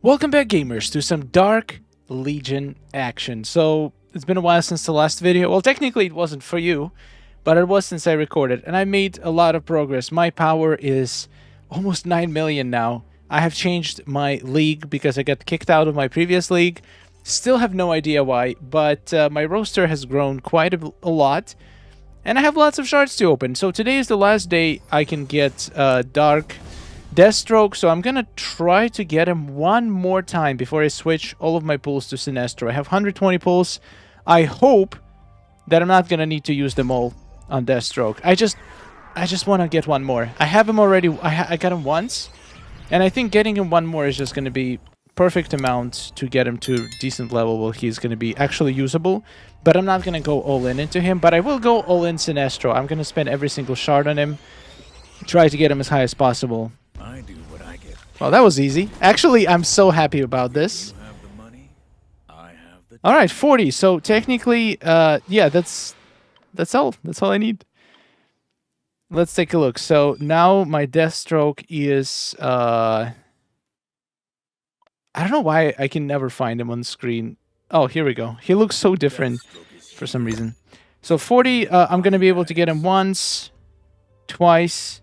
Welcome back, gamers, to some Dark Legion action. So, it's been a while since the last video. Well, technically it wasn't for you, but it was since I recorded, and I made a lot of progress. My power is almost 9 million now. I have changed my league because I got kicked out of my previous league. Still have no idea why, but my roster has grown quite a lot, and I have lots of shards to open. So today is the last day I can get Dark Deathstroke, so I'm gonna try to get him one more time before I switch all of my pulls to Sinestro. I have 120 pulls. I hope that I'm not gonna need to use them all on Deathstroke. I just want to get one more. I have him already. I got him once, and I think getting him one more is just gonna be perfect amount to get him to decent level where he's gonna be actually usable. But I'm not gonna go all in into him. But I will go all in Sinestro. I'm gonna spend every single shard on him. Try to get him as high as possible. I do what I get. Well, that was easy. Actually, I'm so happy about this. You have the money, I have the All right, 40. So technically, yeah, that's all. That's all I need. Let's take a look. So now my Deathstroke is I don't know why I can never find him on the screen. Oh, here we go. He looks so different for some reason. So 40, I'm going to be able to get him once, twice.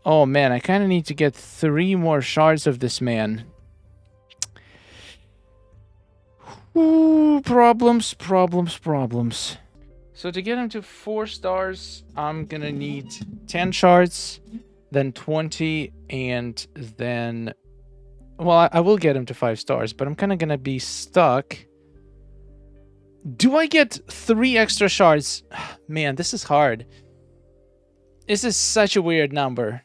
Oh man, I kind of need to get 3 more shards of this man. Ooh, problems. So to get him to 4 stars, I'm gonna need 10 shards, then 20, and then... Well, I will get him to 5 stars, but I'm kind of gonna be stuck. Do I get 3 extra shards? Man, this is hard. This is such a weird number.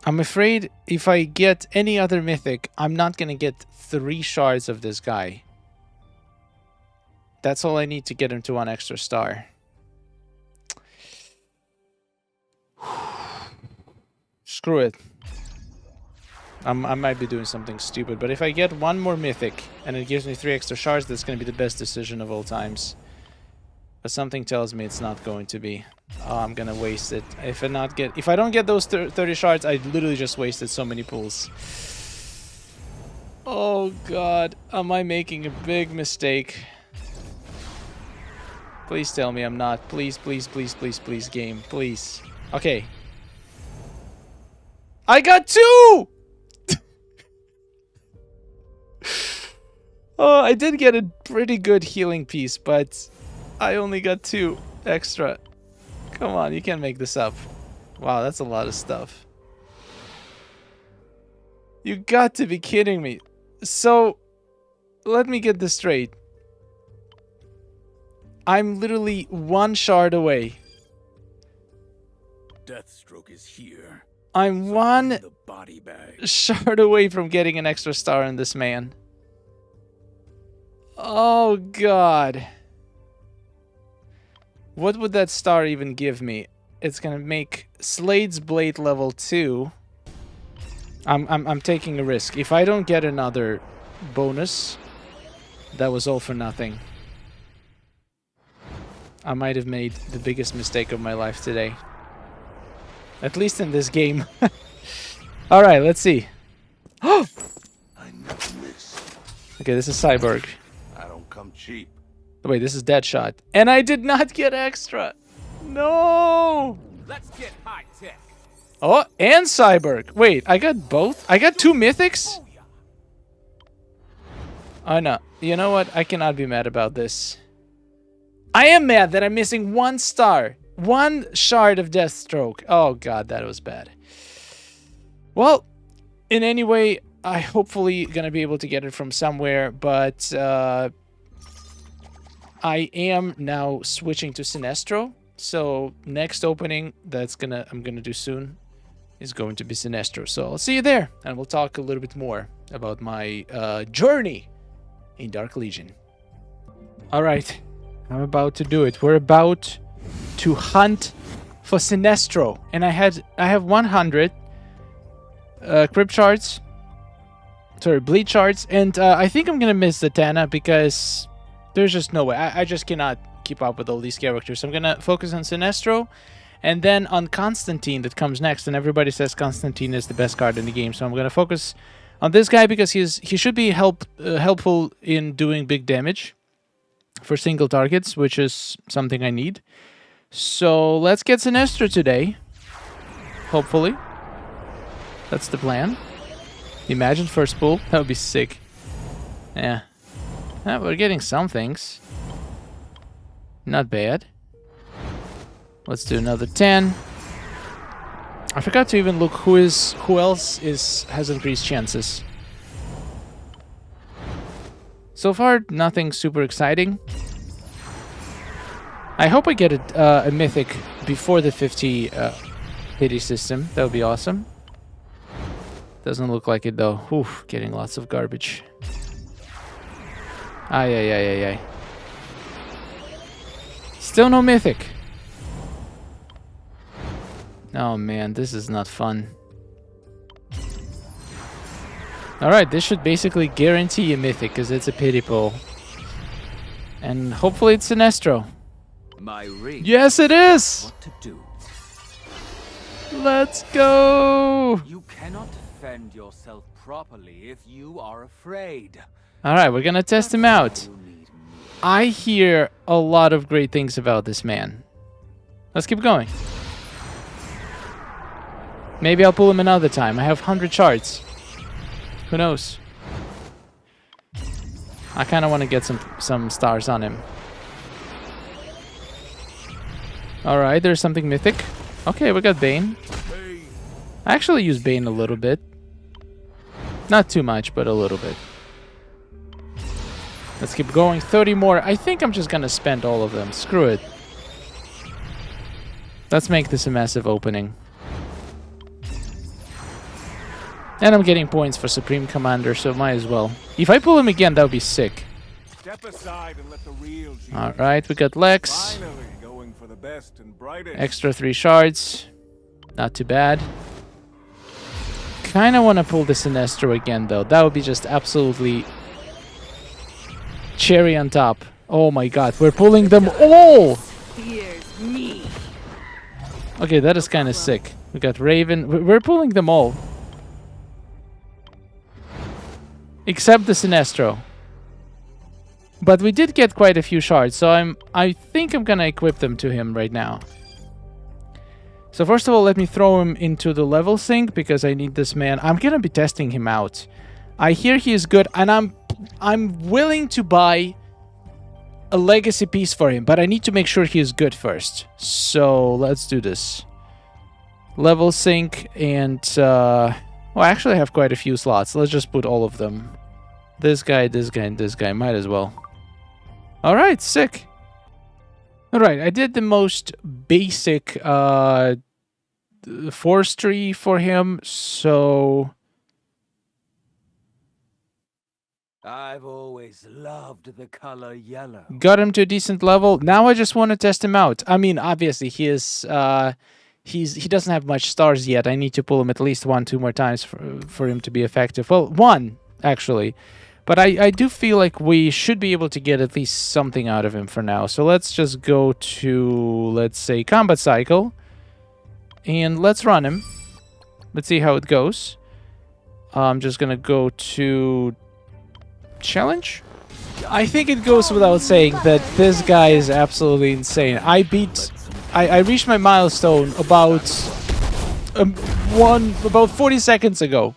I'm afraid if I get any other mythic, I'm not gonna get 3 shards of this guy. That's all I need to get him to 1 extra star. Screw it. I might be doing something stupid, but if I get 1 more mythic and it gives me 3 extra shards, that's gonna be the best decision of all times. But something tells me it's not going to be. Oh, I'm gonna waste it. If I don't get those 30 shards, I literally just wasted so many pulls. Oh god, am I making a big mistake? Please tell me I'm not. Please, game, please. Okay. I got 2! Oh, I did get a pretty good healing piece, but I only got 2 extra. Come on, you can't make this up. Wow, that's a lot of stuff. You got to be kidding me. So, let me get this straight. I'm literally 1 shard away. Deathstroke is here. I'm 1 The body bag. shard away from getting an extra star on this man. Oh god. What would that star even give me? It's gonna make Slade's Blade level 2. I'm taking a risk. If I don't get another bonus, that was all for nothing. I might have made the biggest mistake of my life today. At least in this game. Alright, let's see. I never miss. Okay, this is Cyborg. I don't come cheap. Wait, this is Deadshot. And I did not get extra. No! Let's get high tech. Oh, and Cyborg. Wait, I got both? I got 2 mythics? Oh no. You know what? I cannot be mad about this. I am mad that I'm missing 1 star. 1 shard of Deathstroke. Oh god, that was bad. Well, in any way, I hopefully gonna be able to get it from somewhere, but I am now switching to Sinestro. So next opening I'm gonna do soon is going to be Sinestro. So I'll see you there, and we'll talk a little bit more about my journey in Dark Legion. All right, I'm about to do it. We're about to hunt for Sinestro, and I have 100 crypt shards. Sorry, bleed shards, and I think I'm gonna miss the Tana because there's just no way. I just cannot keep up with all these characters. So I'm gonna focus on Sinestro, and then on Constantine that comes next. And everybody says Constantine is the best card in the game, so I'm gonna focus on this guy because he should be helpful in doing big damage for single targets, which is something I need. So let's get Sinestro today. Hopefully. That's the plan. Imagine first pull. That would be sick. Yeah. We're getting some things. Not bad. Let's do another 10. I forgot to even look who else has increased chances. So far, nothing super exciting. I hope I get a mythic before the 50 pity system. That would be awesome. Doesn't look like it though. Oof, getting lots of garbage. Ay. Still no mythic. Oh man, this is not fun. Alright, this should basically guarantee a mythic because it's a pity pull. And hopefully it's Sinestro. My ring. Yes, it is! What to do? Let's go! You cannot defend yourself properly if you are afraid. Alright, we're gonna test him out. You need me. I hear a lot of great things about this man. Let's keep going. Maybe I'll pull him another time. I have 100 shards. Who knows? I kind of want to get some stars on him. Alright, there's something mythic. Okay, we got Bane. I actually use Bane a little bit. Not too much, but a little bit. Let's keep going. 30 more. I think I'm just gonna spend all of them. Screw it. Let's make this a massive opening. And I'm getting points for Supreme Commander, so might as well. If I pull him again, that would be sick. Step aside and let the real Jesus. Alright, we got Lex. Finally going for the best and brightest. Extra 3 shards. Not too bad. Kinda wanna pull the Sinestro again though. That would be just absolutely cherry on top. Oh my god, we're pulling them all! Fears me. Okay, that is kinda sick. We got Raven. We're pulling them all. Except the Sinestro. But we did get quite a few shards, so I think I'm gonna equip them to him right now. So first of all, let me throw him into the level sync because I need this man. I'm gonna be testing him out. I hear he is good, and I'm willing to buy a legacy piece for him, but I need to make sure he is good first. So let's do this. Level sync and well, I actually have quite a few slots. Let's just put all of them. This guy, this guy, and this guy. Might as well. Alright, sick. Alright, I did the most basic forestry for him, so... I've always loved the color yellow. Got him to a decent level. Now I just want to test him out. I mean, obviously, he is... he doesn't have much stars yet. I need to pull him at least 1-2 more times for him to be effective. Well, 1, actually. But I do feel like we should be able to get at least something out of him for now. So let's just go to, let's say, combat cycle. And let's run him. Let's see how it goes. I'm just going to go to challenge. I think it goes without saying that this guy is absolutely insane. I reached my milestone about 40 seconds ago.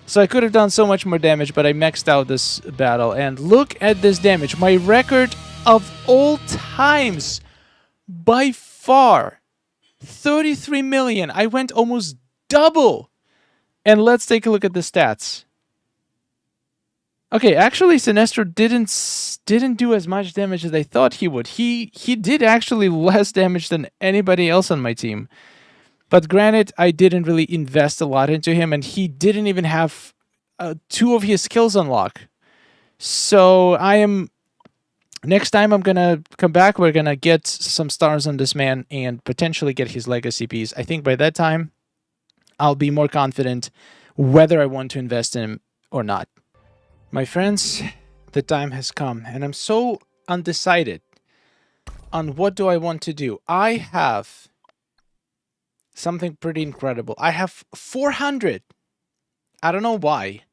So I could have done so much more damage, but I maxed out this battle. And look at this damage. My record of all times, by far, 33 million. I went almost double. And let's take a look at the stats. Okay, actually, Sinestro didn't do as much damage as I thought he would. He did actually less damage than anybody else on my team. But granted, I didn't really invest a lot into him, and he didn't even have 2 of his skills unlocked. So next time I'm gonna come back, we're gonna get some stars on this man and potentially get his legacy piece. I think by that time, I'll be more confident whether I want to invest in him or not. My friends, the time has come, and I'm so undecided on what do I want to do. I have something pretty incredible. I have 400. I don't know why.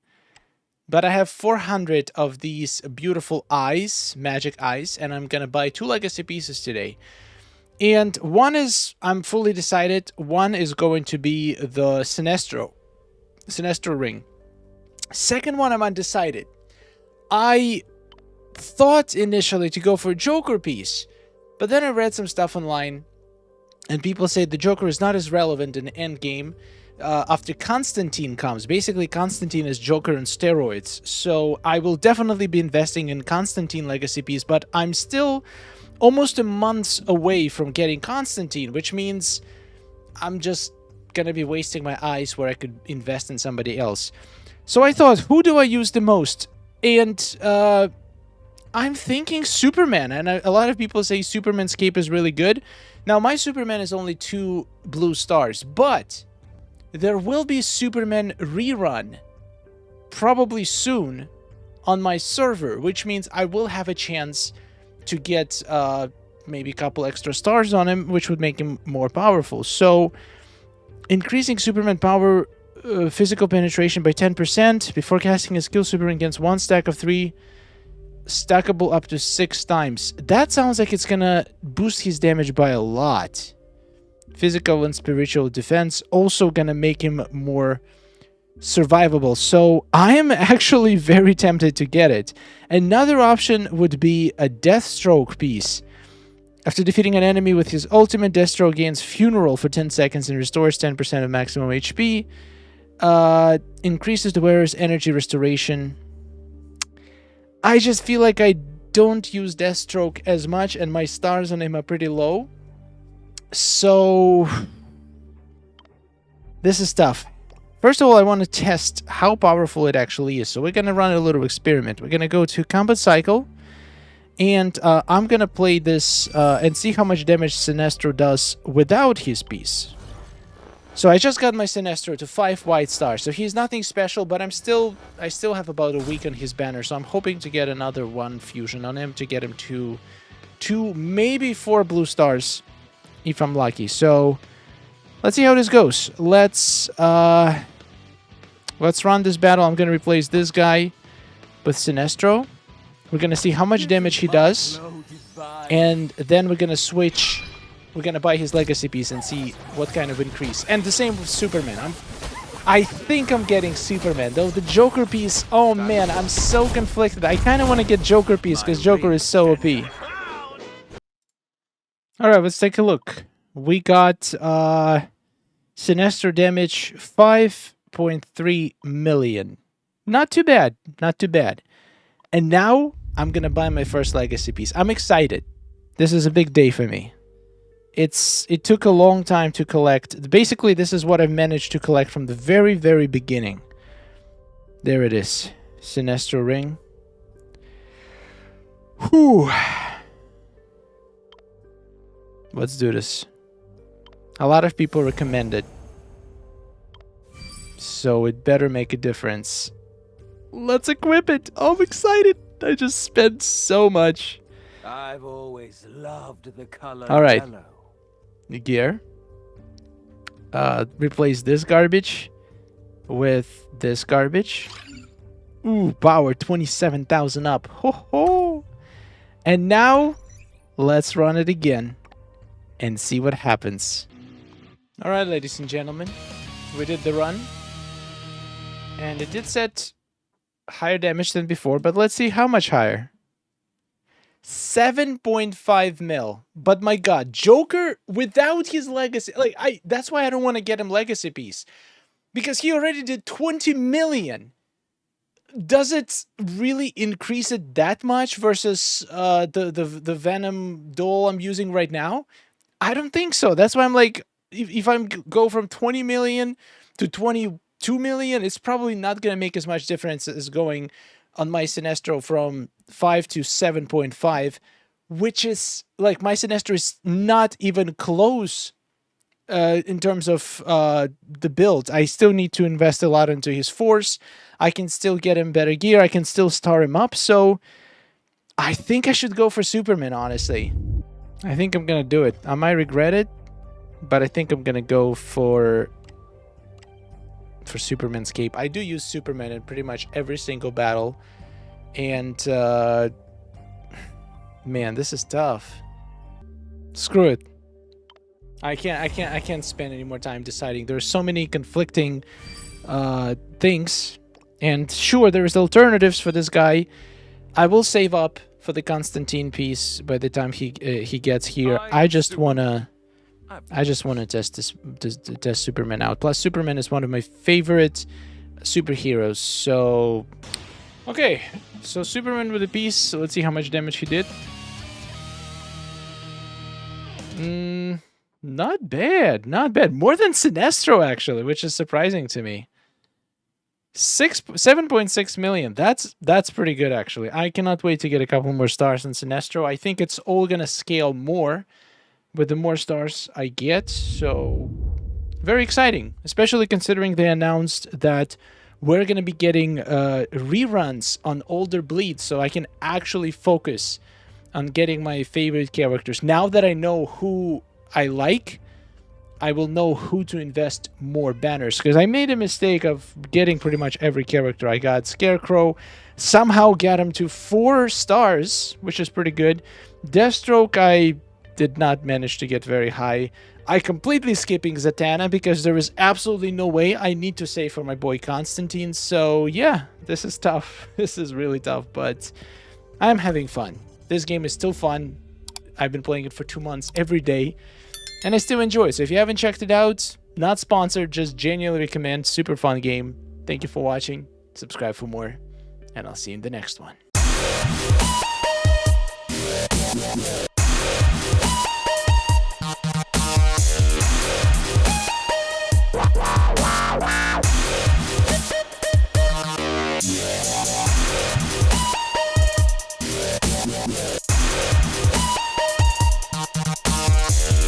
But I have 400 of these beautiful eyes, magic eyes, and I'm gonna buy 2 legacy pieces today. And one is, I'm fully decided, one is going to be the Sinestro ring. Second one, I'm undecided. I thought initially to go for a Joker piece, but then I read some stuff online, and people say the Joker is not as relevant in the endgame after Constantine comes. Basically, Constantine is Joker on steroids, so I will definitely be investing in Constantine legacy piece, but I'm still almost a month away from getting Constantine, which means I'm just gonna be wasting my eyes where I could invest in somebody else. So I thought, who do I use the most? And I'm thinking Superman, and a lot of people say Superman's cape is really good. Now, my Superman is only 2 blue stars, but there will be Superman rerun probably soon on my server, which means I will have a chance to get maybe a couple extra stars on him, which would make him more powerful. So, increasing Superman power, physical penetration by 10%. Before casting a skill, Superman gains 1 stack of 3, stackable up to 6 times. That sounds like it's gonna boost his damage by a lot. Physical and spiritual defense also gonna make him more survivable. So I am actually very tempted to get it. Another option would be a Deathstroke piece. After defeating an enemy with his ultimate, Deathstroke gains Funeral for 10 seconds and restores 10% of maximum HP. Increases the wearer's energy restoration. I just feel like I don't use Deathstroke as much, and my stars on him are pretty low. So this is tough. First of all, I want to test how powerful it actually is. So we're going to run a little experiment. We're going to go to Combat Cycle. And I'm going to play this and see how much damage Sinestro does without his piece. So I just got my Sinestro to 5 white stars. So he's nothing special, but I still have about a week on his banner. So I'm hoping to get another 1 fusion on him to get him to 2, maybe 4 blue stars if I'm lucky. So let's see how this goes. Let's run this battle. I'm going to replace this guy with Sinestro. We're going to see how much damage he does. And then we're going to switch. We're going to buy his legacy piece and see what kind of increase. And the same with Superman. I think I'm getting Superman. Though the Joker piece, oh man, I'm so conflicted. I kind of want to get Joker piece because Joker is so OP. Alright, let's take a look. We got Sinestro damage 5.3 million. Not too bad. Not too bad. And now I'm going to buy my first legacy piece. I'm excited. This is a big day for me. It took a long time to collect. Basically, this is what I've managed to collect from the very, very beginning. There it is. Sinestro ring. Whew. Let's do this. A lot of people recommend it. So it better make a difference. Let's equip it. Oh, I'm excited. I just spent so much. I've always loved the color Alright. yellow. The gear. Replace this garbage with this garbage. Ooh, power 27,000 up. Ho ho. And now let's run it again and see what happens. Alright, ladies and gentlemen. We did the run. And it did set higher damage than before, but let's see how much higher. 7.5 mil. But my god, Joker without his legacy, like that's why I don't want to get him legacy piece. Because he already did 20 million. Does it really increase it that much versus the Venom doll I'm using right now? I don't think so. That's why I'm like, if I go from 20 million to 22 million, it's probably not going to make as much difference as going on my Sinestro from 5 to 7.5, which is, like, my Sinestro is not even close in terms of the build. I still need to invest a lot into his force. I can still get him better gear. I can still star him up. So I think I should go for Superman, honestly. I think I'm going to do it. I might regret it, but I think I'm going to go for for Superman's cape. I do use Superman in pretty much every single battle, and man, this is tough. Screw it. I can't spend any more time deciding. There's so many conflicting things, and sure, there's alternatives for this guy. I will save up for the Constantine piece by the time he gets here. I just wanna test test Superman out. Plus, Superman is one of my favorite superheroes. So, okay, so Superman with a piece. So let's see how much damage he did. Not bad, not bad. More than Sinestro actually, which is surprising to me. 7.6 million. That's pretty good actually. I cannot wait to get a couple more stars in Sinestro. I think it's all gonna scale more with the more stars I get. So very exciting, especially considering they announced that we're gonna be getting reruns on older bleeds, so I can actually focus on getting my favorite characters. Now that I know who I like, I will know who to invest more banners, because I made a mistake of getting pretty much every character. I got Scarecrow, somehow got him to 4 stars, which is pretty good. Deathstroke, I did not manage to get very high. I completely skipping Zatanna because there is absolutely no way. I need to save for my boy Constantine. So yeah, this is tough. This is really tough, but I'm having fun. This game is still fun. I've been playing it for 2 months every day, and I still enjoy it. So if you haven't checked it out, not sponsored, just genuinely recommend. Super fun game. Thank you for watching. Subscribe for more, and I'll see you in the next one. Yeah.